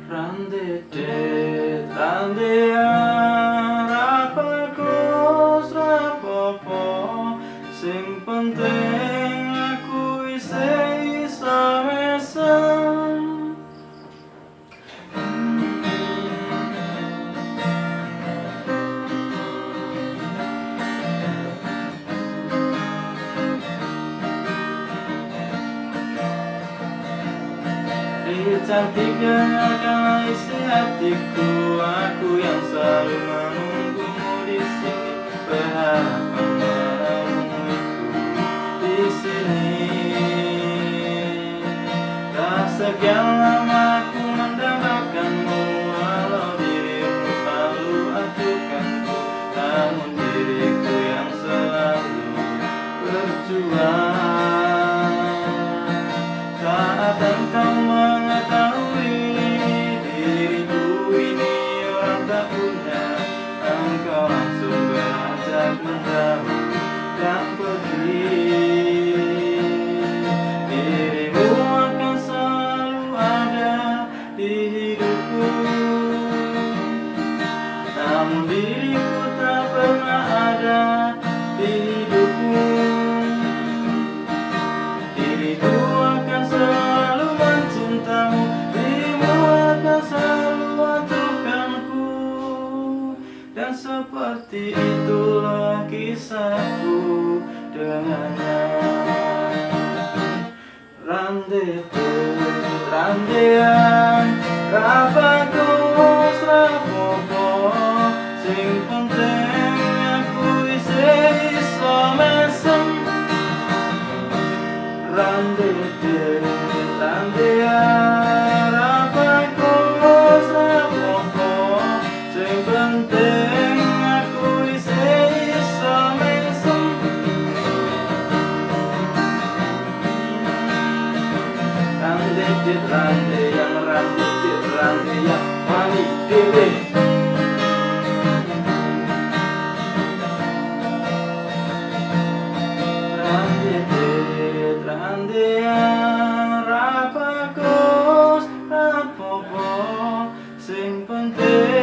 Randedet, randean, rapakus, rapopo. Sing penting aku isih iso mesem. Cantiknya akan isi hatiku, aku yang selalu menunggumu di sini, berharap kau menemuiku di sini. Tak sekian lama aku mendambakanmu, walau dirimu selalu acukanku, namun diriku yang selalu berjuang. Saat engkau mengetahui diriku ini orang tak punya, engkau langsung beranjak menjauh dan pergi. Dirimu akan selalu ada di hidupku, namun diriku tak pernah ada di hidupmu. Diriku akan selalu mencintamu, dirimu akan selalu acuhkanku, dan seperti itulah kisahku dengannya. Randedet, randean, rapakus, rapopo. Sing penting aku isih iso mesem. Randedet, randean, rapakus, rapopo. Sing penting aku isih iso mesem. Randedet, randean, randedet, randean, wani dewe. Randedet, randean, rapakus, rapopo. Sing penting